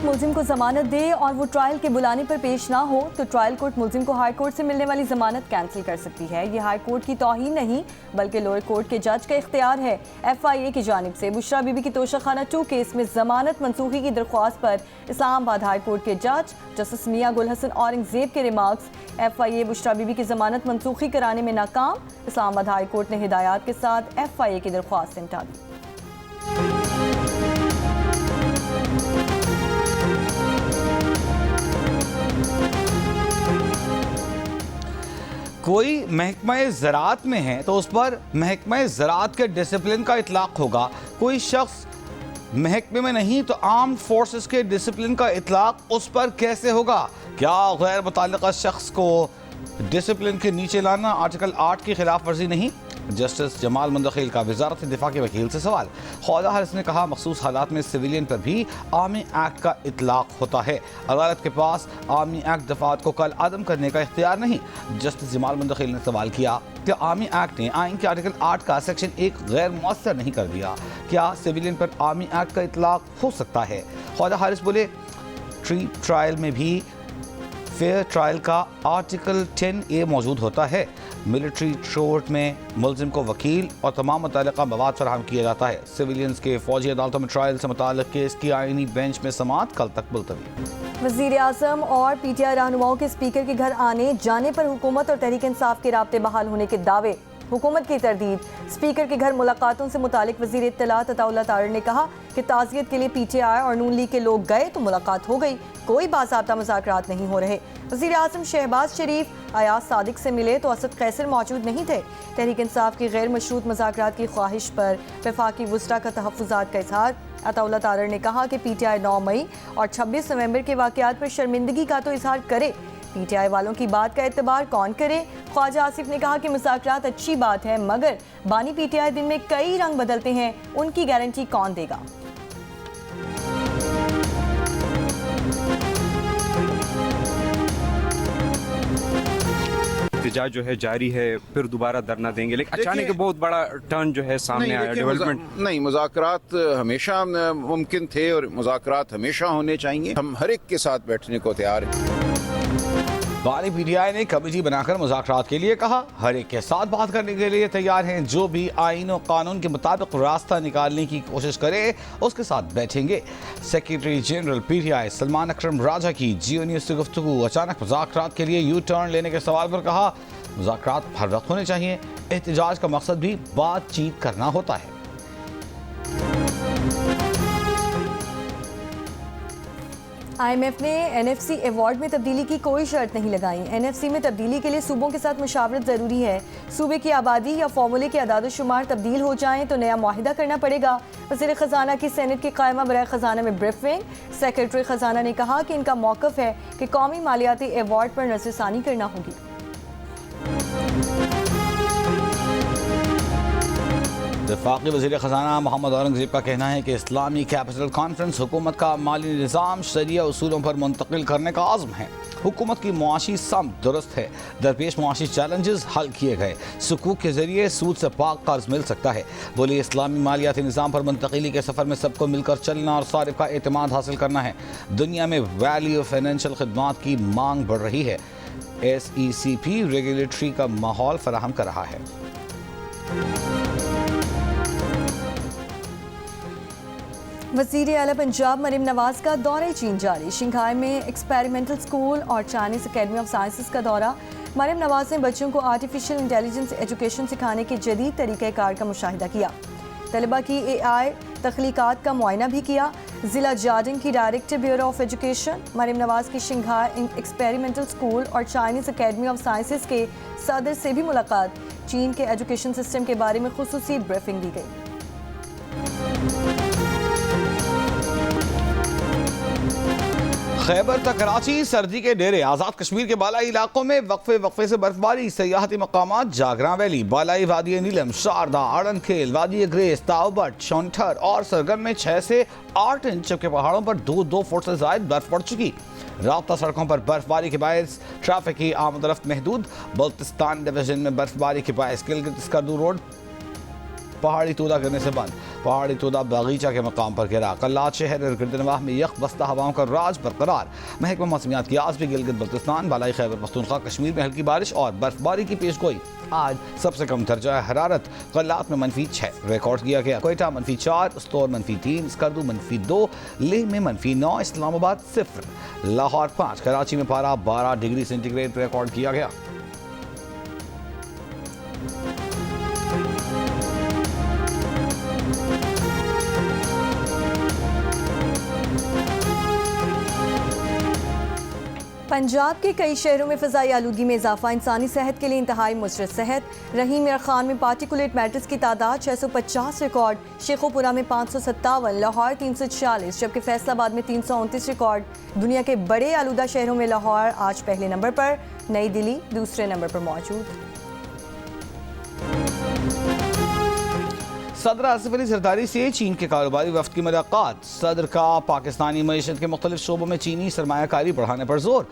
Court मुलजिम को जमानत दे और वो ट्रायल के बुलाने पर पेश ना हो तो ट्रायल कोर्ट मुलजिम को हाई कोर्ट से मिलने वाली जमानत कैंसिल कर सकती है। ये हाई कोर्ट की तौहीन नहीं बल्कि लोअर कोर्ट के जज का इख्तियार है। FIA की जानिब से बुशरा बीबी की तोशाखाना 2 केस में जमानत मंसूखी की दरख्वास्त पर इस्लामाबाद हाई कोर्ट के जज जस्टिस मियां गुल हसन औरंगजेब के रिमार्क्स। FIA बुशरा बीबी की जमानत मंसूखी कराने में नाकाम। इस्लामाबाद हाई कोर्ट ने हिदायत के साथ FIA की दरख्वास्त निपटा दी। कोई महकमा ज़राअत में है तो उस पर महकमा ज़राअत के डिसिप्लिन का इतलाक़ होगा। कोई शख्स महकमे में नहीं तो आर्म्ड फोर्सेस के डिसिप्लिन का इतलाक़ उस पर कैसे होगा? क्या गैर मुतल्लिक़ा शख्स को डिसिप्लिन के नीचे लाना आर्टिकल 8 की खिलाफ वर्जी नहीं? जस्टिस जमाल मुंतकिल का वजारत दिफा के वकील से सवाल। ख्वाजा हारिस ने कहा मखसूस हालात में सिविलियन पर भी आर्मी एक्ट का इतलाक़ होता है। अदालत के पास आर्मी एक्ट दफात को कल अदम करने का इख्तियार नहीं। जस्टिस जमाल मुंतकिल ने सवाल किया कि आर्मी एक्ट ने आइन के आर्टिकल 8 का सेक्शन 1 गैर मुअस्सर नहीं कर दिया, क्या सिविलियन पर आर्मी एक्ट का इतलाक़ हो सकता है? ख्वाजा हारिस बोले ट्रायल में भी फेयर ट्रायल का आर्टिकल 10A मौजूद होता है। मिलिट्री कोर्ट में मुलजिम को वकील और तमाम मुतल्लिक़ा मवाद फराहम किया जाता है। सिविलियंस के फौजी अदालतों में ट्रायल से मुताल्लिक़ केस की आइनी बेंच में समाअत कल तक मुलतवी। वज़ीर आज़म और PTI रहनुमाओं के स्पीकर के घर आने जाने पर हुकूमत और तहरीक इंसाफ के राब्ते बहाल होने के दावे। हुकूमत की तरदीद। स्पीकर के घर मुलाकातों से मुतालिक वज़ीर इत्तलात अताउल्लाह तारड़ ने कहा कि ताज़ियत के लिए PTI और नून लीग के लोग गए तो मुलाकात हो गई, कोई बाज़ाब्ता मुज़ाकरात नहीं हो रहे। वज़ीर आज़म शहबाज शरीफ अयाज सादिक से मिले तो असद कैसर मौजूद नहीं थे। तहरीक इंसाफ की गैर मशरूत मुज़ाकरात की ख्वाहिश पर वफाकी वुज़रा का तहफ़्फ़ुज़ात का इज़हार। अताउल्लाह तारड़ ने कहा कि PTI 9 मई और 26 नवंबर के वाक़यात पर शर्मिंदगी का तो इज़हार करे, PTI वालों की बात का एतबार कौन करे? ख्वाजा आसिफ ने कहा कि मुज़ाकरात अच्छी बात है मगर बानी PTI दिन में कई रंग बदलते हैं, उनकी गारंटी कौन देगा? एहतजाज जो है जारी है, फिर दोबारा धरना देंगे, लेकिन अचानक बहुत बड़ा टर्न जो है सामने आया डेवलपमेंट। नहीं, मुज़ाकरात हमेशा मुमकिन थे और मुज़ाकरात हमेशा होने चाहिए। हम हर एक के साथ बैठने को तैयार हैं। बानी PTI ने कमेटी बनाकर मुज़ाकरात के लिए कहा, हर एक के साथ बात करने के लिए तैयार हैं। जो भी आइन और कानून के मुताबिक रास्ता निकालने की कोशिश करे उसके साथ बैठेंगे। सेक्रेटरी जनरल PTI सलमान अकरम राजा की जियो न्यूज़ से गुफ्तगू। अचानक मुज़ाकरात के लिए यू टर्न लेने के सवाल पर कहा, मुज़ाकरात हर वक्त होने चाहिए, एहतजाज का मकसद भी बातचीत करना होता है। IMF ने NFC अवार्ड में तब्दीली की कोई शर्त नहीं लगाई। NFC में तब्दीली के लिए सूबों के साथ मुशावरत ज़रूरी है। सूबे की आबादी या फार्मूले के अदाद-ओ-शुमार तब्दील हो जाएं तो नया मुआहिदा करना पड़ेगा। वज़ीर ख़जाना की सेनेट की कायमा बराए ख़जाना में ब्रीफिंग। सेक्रेटरी ख़जाना ने कहा कि इनका मौक़िफ़ है कि कौमी मालियाती अवार्ड पर नज़रसानी करना होगी। वफाकी वज़ीर ख़जाना मोहम्मद औरंगजेब का कहना है कि इस्लामी कैपिटल कॉन्फ्रेंस हुकूमत का माली निज़ाम शरिया उसूलों पर मुंतकिल करने का आज़म है। हुकूमत की मुआशी समत दुरुस्त है, दरपेश मुआशी चैलेंजेस हल किए गए, सुकूक के जरिए सूद से पाक कर्ज मिल सकता है। बोले इस्लामी मालियाती निज़ाम पर मुंतकिली के सफ़र में सबको मिलकर चलना और सारिफ का एतमाद हासिल करना है। दुनिया में वैल्यू फाइनेंशियल खदमात की मांग बढ़ रही है। SECP रेगुलेटरी का माहौल फराहम कर रहा है। वज़ीर आला पंजाब मरीम नवाज़ का दौरा चीन जारी। शंघाई में एक्सपेरिमेंटल स्कूल और चाइनीज़ अकेडमी ऑफ साइंसेस का दौरा। मरीम नवाज़ ने बच्चों को आर्टिफिशियल इंटेलिजेंस एजुकेशन सिखाने के जदीद तरीक़ाकार का मुशाहिदा किया। तलबा की AI तख्लीकात का मुआयना भी किया। ज़िला जार्डिंग की director bureau of education Maryam Nawaz की शंघाई एक्सपेरिमेंटल स्कूल और चाइनीज़ अकेडमी ऑफ साइंसेस के सदर से भी मुलाकात। चीन के एजुकेशन सिस्टम के बारे में खुसूसी ब्रीफिंग दी गई। खैबर तक कराची सर्दी के डेरे। आज़ाद कश्मीर के बालाई इलाकों में वक्फे से बर्फबारी। सयाहती मकामात जागरा वैली, बालाई वादी नीलम, शारदा, अड़नखेल, वादी ग्रेस, तावबट, शौनठर और सरगम में 6 से 8 इंच, जबकि पहाड़ों पर 2 फुट से ज़ायद बर्फ पड़ चुकी। राब्ता सड़कों पर बर्फबारी के बायस ट्रैफिक की आमद रफ्त महदूद। बल्तिस्तान डिवीजन में बर्फबारी के बायस गिलगित स्कर्दू रोड पहाड़ी तोदा करने से बंद। पहाड़ी तोदा बागीचा के मकाम पर गिरा। कल्लात शहर और गिरदनवाह में यख बस्ता हवाओं का राज बरकरार। महकमा मौसमियात की आज भी गिलगित बल्तिस्तान, बालाई खैबर पख्तूनख्वा, कश्मीर में हल्की बारिश और बर्फबारी की पेशगोई। आज सबसे कम दर्जा हरारत कल्लात में -6 रिकॉर्ड किया गया। कोयटा -4, उस्तौर -3, स्कर्दू -2, लेह में -9, इस्लामाबाद 0, लाहौर 5, कराची में पारा 12 डिग्री सेंटीग्रेड रिकॉर्ड किया गया। पंजाब के कई शहरों में फ़िज़ाई आलूगी में इजाफा इंसानी सेहत के लिए इंतहाई मुज़र सेहत। रहीम यार खान में पार्टिकुलेट मैटर्स की तादाद 650 रिकॉर्ड, शेखोपुरा में 557, लाहौर 346, जबकि फैसलाबाद में 329 रिकॉर्ड। दुनिया के बड़े आलूदा शहरों में लाहौर आज पहले नंबर पर, नई दिल्ली दूसरे नंबर पर मौजूद। सदर आसिफ अली जरदारी से चीन के कारोबारी वफ्द की मुलाकात। सदर का पाकिस्तानी मईशत के मुख्तलिफ शोबों में चीनी सरमायाकारी बढ़ाने पर जोर।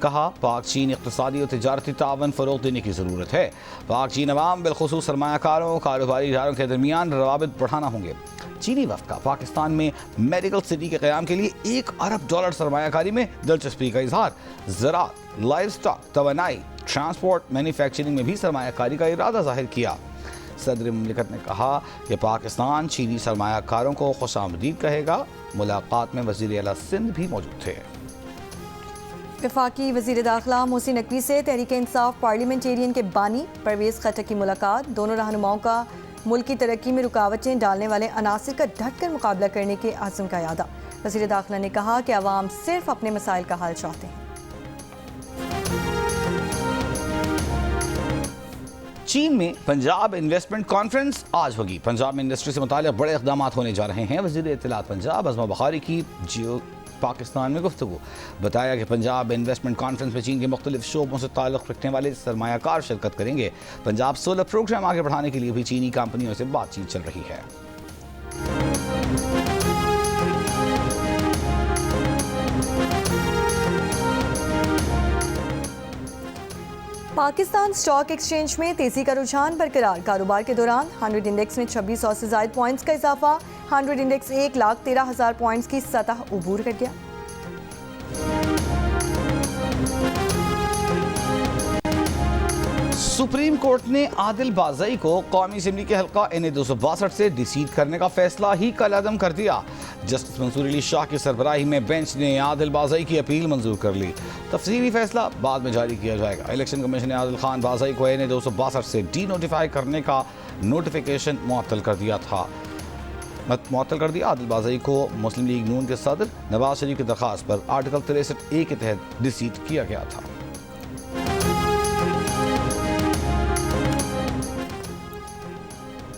कहा पाक चीन इक़्तिसादी और तिजारती तावन फ़रोग़ देने की ज़रूरत है। पाक चीन अवाम बिलख़ुसूस सरमायाकारों कारोबारी इदारों के दरमियान रवाबित बढ़ाना होंगे। चीनी वफ्द का पाकिस्तान में मेडिकल सिटी के क़याम के लिए $1 अरब सरमायाकारी में दिलचस्पी का इजहार। ज़राअत, लाइव स्टॉक, तवानाई, ट्रांसपोर्ट, मैन्युफैक्चरिंग में भी सरमायाकारी का इरादा ज़ाहिर किया। सदर मुमलिकत ने कहा कि पाकिस्तान चीनी सरमायाकारों को खुशामदीद कहेगा। मुलाकात में वज़ीर आला सिंध भी मौजूद थे। वफाकी वज़ीर दाखिला मोहसिन नकवी से तहरीक इंसाफ पार्लियामेंटेरियन के बानी परवेज़ खट्टक की मुलाकात। दोनों रहनुमाओं का मुल्क की तरक्की में रुकावटें डालने वाले अनासिर का डटकर मुकाबला करने के आज़म का यादा। वज़ीर दाखिला ने कहा कि अवाम सिर्फ अपने मसाइल का हल चाहते हैं। चीन में पंजाब इन्वेस्टमेंट कॉन्फ्रेंस आज होगी। पंजाब में इंडस्ट्री से मुताल्लिक़ बड़े इक़दाम होने जा रहे हैं। वज़ीर इत्तलात पंजाब अज़मा बखारी की जियो पाकिस्तान में गुफ्तगू। बताया कि पंजाब इन्वेस्टमेंट कॉन्फ्रेंस में चीन के मुख्तलिफ शोबों से ताल्लुक़ रखने वाले सरमायाकार शिरकत करेंगे। पंजाब सोलर प्रोग्राम आगे बढ़ाने के लिए भी चीनी कंपनियों से बातचीत चल रही है। पाकिस्तान स्टॉक एक्सचेंज में तेजी का रुझान बरकरार। कारोबार के दौरान 100 इंडेक्स में 2600 से ज़ायद पॉइंट्स का इजाफा। 100 इंडेक्स 1,13,000 पॉइंट्स की सतह उबूर कर गया। सुप्रीम कोर्ट ने आदिल बाज़ई को कौमी असम्बली के हल्का NA 262 से डिसीट करने का फैसला ही कलअदम कर दिया। जस्टिस मंसूर अली शाह की सरबराही में बेंच ने आदिल बाज़ई की अपील मंजूर कर ली। तफसीली फैसला बाद में जारी किया जाएगा। इलेक्शन कमीशन ने आदिल खान बाज़ई को NA 262 से डी नोटिफाई करने का नोटिफिकेशन मुअत्तल कर दिया था। आदिल बाज़ई को मुस्लिम लीग नून के सदर नवाज शरीफ की दरख्वास्त पर आर्टिकल 63A के तहत डिसीट किया गया था।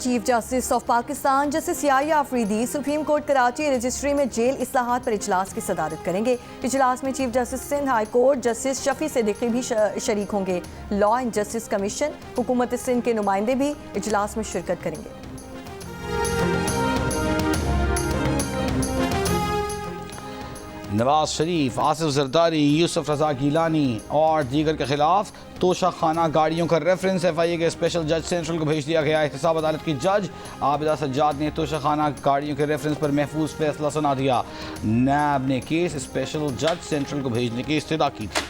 Chief justice of Pakistan justice Yahya Afridi supreme court Karachi registry में जेल इस्लाहात पर इजलास की सदारत करेंगे। इजलास में chief justice Sindh high court justice Shafi Siddiqui भी शरीक होंगे। लॉ एंड जस्टिस कमीशन, हुकूमत सिंध के नुमाइंदे भी इजलास में शिरकत करेंगे। नवाज शरीफ, आसिफ जरदारी, यूसुफ रजा गिलानी और दीगर के खिलाफ तोशा खाना गाड़ियों का रेफरेंस FIA के स्पेशल जज सेंट्रल को भेज दिया गया। एहतसाब अदालत की जज आबिदा सज्जाद ने तोशा खाना गाड़ियों के रेफरेंस पर महफूज फैसला सुना दिया। नैब ने केस स्पेशल जज सेंट्रल को भेजने की इस्तदा की थी।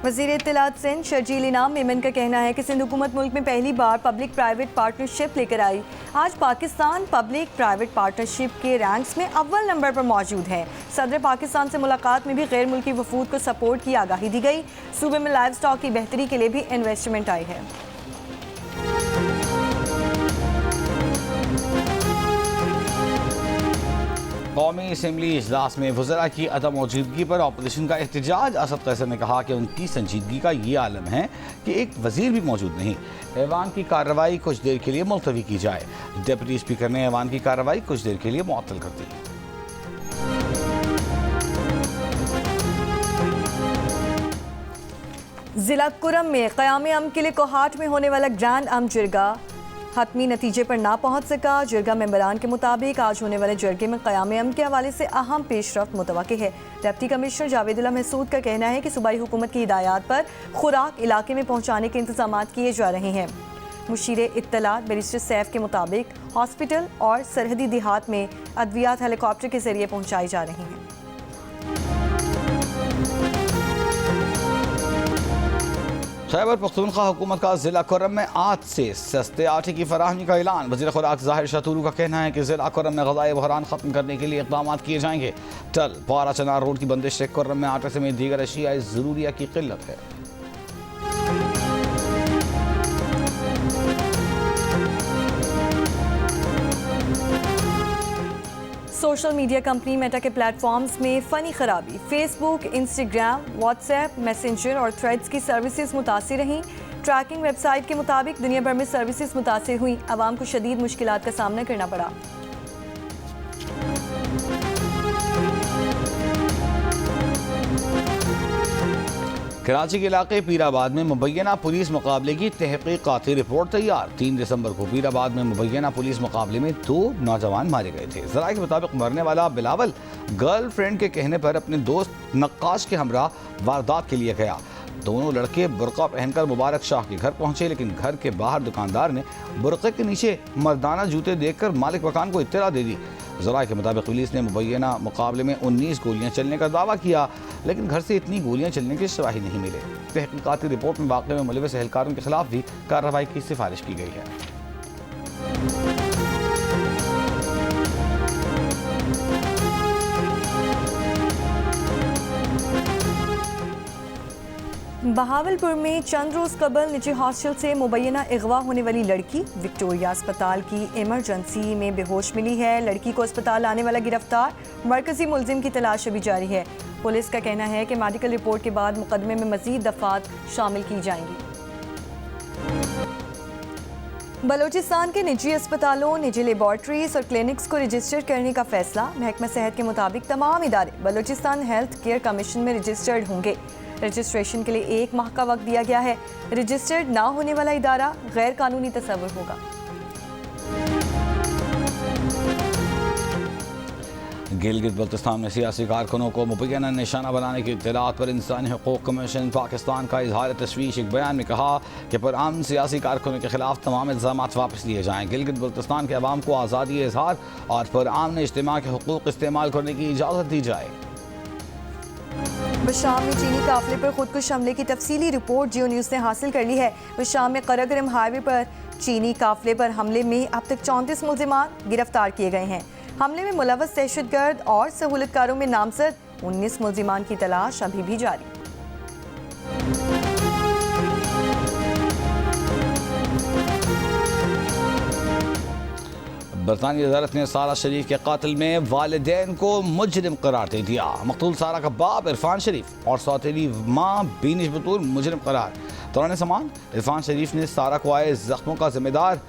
वज़ीर इत्तलात सिंध शर्जील इनाम मेमन का कहना है कि सिंध हुकूमत मुल्क में पहली बार पब्लिक प्राइवेट पार्टनरशिप लेकर आई। आज पाकिस्तान पब्लिक प्राइवेट पार्टनरशिप के रैंक्स में अव्वल नंबर पर मौजूद है। सदर पाकिस्तान से मुलाकात में भी गैर मुल्की वफूद को सपोर्ट की आगाही दी गई। सूबे में लाइव स्टॉक की बेहतरी के लिए भी इन्वेस्टमेंट आई है। कौमी असम्बली इजलास में वज़रा की अदम मौजूदगी पर अपोजिशन का एहतजाज। असद कैसर ने कहा कि उनकी संजीदगी का ये आलम है कि एक वजीर भी मौजूद नहीं। ऐवान की कार्रवाई कुछ देर के लिए मुलतवी की जाए। डिप्टी स्पीकर ने ऐवान की कार्रवाई कुछ देर के लिए मुअत्तल कर दी। जिला कुरम में क़याम अम के लिए कोहाट में होने वाला ग्रैंड अम जिरगा हतमी नतीजे पर ना पहुंच सका। जरगा मेंबरान के मुताबिक आज होने वाले जरगे में क़याम अमन के हवाले से अहम पेशरफ्त मुतवक्की है। डिप्टी कमिश्नर जावेदुल्लाह महसूद का कहना है कि सूबाई हुकूमत की हिदायत पर खुराक इलाके में पहुँचाने के इंतजाम किए जा रहे हैं। मुशीरे इत्तलात बैरिस्टर सैफ के मुताबिक हॉस्पिटल और सरहदी देहात में अद्वियात हेलीकॉप्टर के जरिए पहुँचाई जा रही हैं। खैबर पख्तूनख्वा हुकूमत का जिला कुर्रम में आज से सस्ते आटे की फराहमी का ऐलान। वज़ीर खुराक ज़ाहिर शतूरू का कहना है कि जिला कुर्रम में ग़ज़ाई बहरान ख़त्म करने के लिए इक़दाम किए जाएंगे। टल पारा चनार रोड की बंदिश से कुर्रम में आटे समेत दीगर अशिया ज़रूरिया की किल्लत है। सोशल मीडिया कंपनी मेटा के प्लेटफॉर्म्स में फ़नी खराबी। फेसबुक, इंस्टाग्राम, व्हाट्सएप, मैसेंजर और थ्रेड्स की सर्विसेज मुतासिर रहीं। ट्रैकिंग वेबसाइट के मुताबिक दुनिया भर में सर्विसेज मुतासिर हुई। आवाम को शदीद मुश्किलात का सामना करना पड़ा। कराची के इलाके पीराबाद में मुबैना पुलिस मुकाबले की तहकीकाती रिपोर्ट तैयार। 3 दिसंबर को पीराबाद में मुबैना पुलिस मुकाबले में 2 नौजवान मारे गए थे। ज़राए के मुताबिक मरने वाला बिलावल गर्लफ्रेंड के कहने पर अपने दोस्त नक्काश के हमरा वारदात के लिए गया। दोनों लड़के बुर्का पहनकर मुबारक शाह के घर पहुंचे, लेकिन घर के बाहर दुकानदार ने बुर्के के नीचे मर्दाना जूते देखकर मालिक मकान को इत्तला दे दी। ज़राए के मुताबिक पुलिस ने मुबैना मुकाबले में 19 गोलियां चलने का दावा किया, लेकिन घर से इतनी गोलियां चलने की शवाही नहीं मिले। तहकीकाती रिपोर्ट में वाक़े में मुलविस एहलकारों के खिलाफ भी कार्रवाई की सिफारिश की गई है। बहावलपुर में चंद रोज कबल निजी हॉस्टल से मुबैना अगवा होने वाली लड़की विक्टोरिया अस्पताल की इमरजेंसी में बेहोश मिली है। लड़की को अस्पताल लाने वाला गिरफ्तार। मरकजी मुलजिम की तलाश अभी जारी है। पुलिस का कहना है कि मेडिकल रिपोर्ट के बाद मुकदमे में मजीद दफात शामिल की जाएंगी। बलोचिस्तान के निजी अस्पतालों, निजी लेबॉर्ट्रीज और क्लिनिक्स को रजिस्टर करने का फैसला। महकमा सेहत के मुताबिक तमाम इदारे बलोचिस्तान हेल्थ केयर कमीशन में रजिस्टर्ड होंगे। रजिस्ट्रेशन के लिए 1 माह का वक्त दिया गया है। रजिस्टर्ड ना होने वाला इदारा गैर कानूनी तस्वुर होगा। गिलगित बल्तिस्तान में सियासी कारकुनों को मुबैना निशाना बनाने की इत्तलात पर इंसानी हकूक़ कमीशन पाकिस्तान का इजहार तशवीश। एक बयान में कहा कि पुरअमन सियासी कारकुनों के खिलाफ तमाम इल्ज़ाम वापस लिए जाएँ। गिलगित बल्तिस्तान के अवाम को आज़ादी इजहार और पुरअमन इज्तिमा के हकूक़ इस्तेमाल करने की इजाज़त दी जाए। शाम में चीनी काफिले पर खुदकुश हमले की तफसीली रिपोर्ट जियो न्यूज़ ने हासिल कर ली है। शाम में कराकरम हाईवे पर चीनी काफिले पर हमले में अब तक 34 मुल्ज़िमान गिरफ्तार किए गए हैं। हमले में मुलव्वस दहशतगर्द और सहूलतकारों में नामजद 19 मुल्ज़िमान की तलाश अभी भी जारी। बरतानी अदालत ने सारा शरीफ के कातिल में वालिदैन को मुजरिम करार दे दिया। मकतूल सारा का बाप इरफान शरीफ और सौतेली माँ बीनिश बतूर मुजरिम करार। दौरान समान इरफान शरीफ ने सारा को आए जख्मों का जिम्मेदार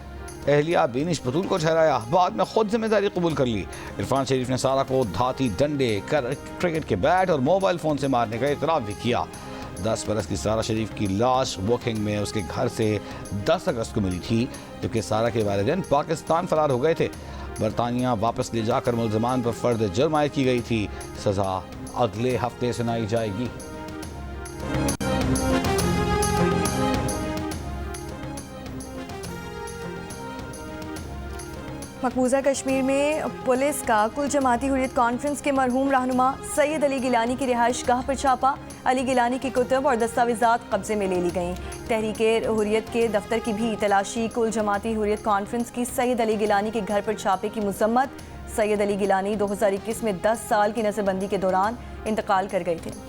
अहलिया बीनिश बतूर को ठहराया, बाद में खुद जिम्मेदारी कबूल कर ली। इरफान शरीफ ने सारा को धाती डंडे, क्रिकेट के बैट और मोबाइल फ़ोन से मारने का इतराफ़ भी किया। 10 बरस की सारा शरीफ की लाश बुकिंग में उसके घर से 10 अगस्त को मिली थी, जबकि सारा के वालिदैन पाकिस्तान फरार हो गए थे। बरतानिया वापस ले जाकर मुल्ज़िमान पर फ़र्द जुर्म आयद की गई थी। सज़ा अगले हफ्ते सुनाई जाएगी। मकबूजा कश्मीर में पुलिस का कुल जमाती हुर्रियत कॉन्फ्रेंस के मरहूम रहनुमा सैयद अली गिलानी की रिहाइश गाह पर छापा। अली गिलानी की कुतुब और दस्तावेजात कब्जे में ले ली गईं। तहरीके हुर्रियत के दफ्तर की भी तलाशी। कुल जमाती हुर्रियत कॉन्फ्रेंस की सैयद अली गिलानी के घर पर छापे की मजम्मत। सैयद अली गिलानी 2021 में 10 साल की नज़रबंदी के दौरान इंतकाल कर गए थे।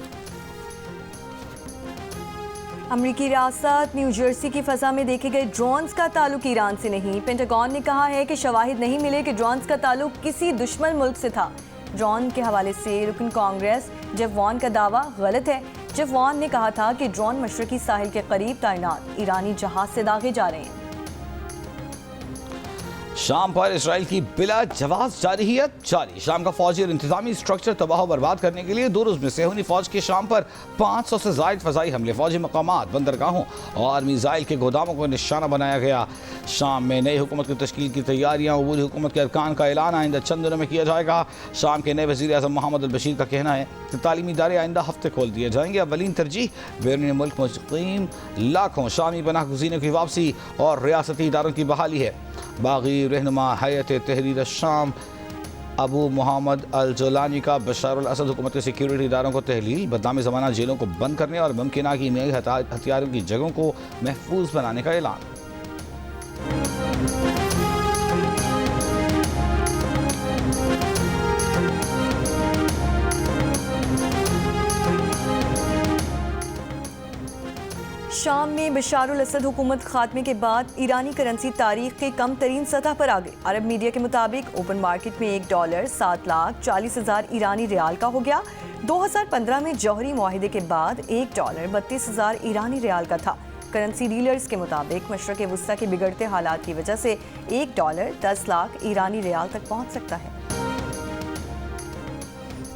अमरीकी रियासत न्यू जर्सी की फ़ज़ा में देखे गए ड्रोन्स का ताल्लुक ईरान से नहीं। पेंटागन ने कहा है कि शवाहिद नहीं मिले कि ड्रोन्स का ताल्लुक किसी दुश्मन मुल्क से था। ड्रोन के हवाले से रुकन कांग्रेस जेफ वॉन का दावा गलत है। जेफ वॉन ने कहा था कि ड्रोन मशरकी साहिल के करीब तैनात ईरानी जहाज से दागे जा रहे हैं। शाम पर इसराइल की बिला जवाब जारहियत जारी। शाम का फौजी और इंतजामी स्ट्रक्चर तबाह बर्बाद करने के लिए 2 रोज में सेहूनी फौज के शाम पर 500 से जायद फजाई हमले, फौजी मकामात, बंदरगाहों और मिसाइल के गोदामों को निशाना बनाया गया। शाम में नई हुकूमत की तश्कील की तैयारियां, अबूरी हुकूमत के अरकान का ऐलान आइंदा चंद दिनों में किया जाएगा। शाम के नए वज़ीर आज़म मोहम्मद अल बशीर का कहना है कि तालीमी इदारे आइंदा हफ्ते खोल दिए जाएंगे। अवलीन तरजीह बैरून मुल्क मुकीम लाखों शामी पनाह गुज़ीरों की वापसी और रियासती इदारों की बहाली है। बागी रहनुमा हयत तहरीर शाम अबू मोहम्मद अल जोलानी का बशार अल असद हुकूमत के सिक्योरिटी इदारों को तहलील, बदनामी ज़माना जेलों को बंद करने और मुमकिन कीमियाई हथियारों की जगहों को महफूज बनाने का ऐलान। शाम में बशारुल असद हुकूमत खात्मे के बाद ईरानी करेंसी तारीख के कम तरीन सतह पर आ गई। अरब मीडिया के मुताबिक ओपन मार्केट में $1 7,40,000 ईरानी रियाल का हो गया। 2015 में जौहरी मुआहिदे के बाद $1 32,000 ईरानी रियाल का था। करेंसी डीलर्स के मुताबिक मशरक़ वुस्ता के बिगड़ते हालात की वजह से $1 10 लाख ईरानी रियाल तक पहुँच सकता है।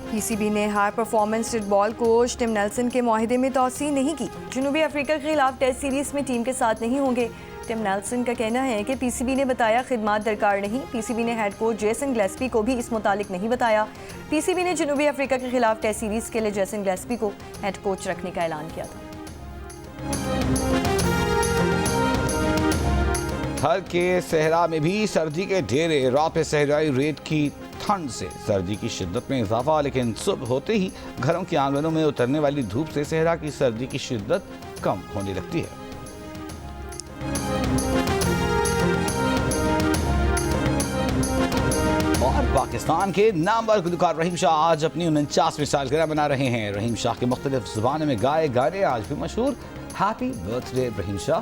पीसीबी ने high performance football coach Tim Nelson के मुआहिदे में तौसीह नहीं की। जनूबी अफ्रीका के खिलाफ टेस्ट सीरीज में टीम के साथ नहीं होंगे। टिम नेल्सन का कहना है कि पीसीबी ने बताया खिदमात दरकार नहीं। पीसीबी ने हेड कोच जेसन ग्लेस्पी को भी इस मुतालिक नहीं बताया। पीसीबी ने जनूबी अफ्रीका के खिलाफ टेस्ट सीरीज के लिए जेसन ग्लेस्पी को हेड कोच रखने का ऐलान किया था। थर के सहरा में भी सर्दी के ढेरे, रात में सहराई रेत की ठंड से सर्दी की शिद्दत में इजाफा, लेकिन सुबह होते ही घरों के आंगनों में उतरने वाली धूप से सहरा की सर्दी की शिद्दत कम होने लगती है। और पाकिस्तान के नामवर गुलकार रहीम शाह आज अपनी 49वीं सालगिरह मना रहे हैं। रहीम शाह के मुख्तलिफ ज़ुबानों में गाए गाने आज भी मशहूर हैप्पी बर्थडे रहीम शाह।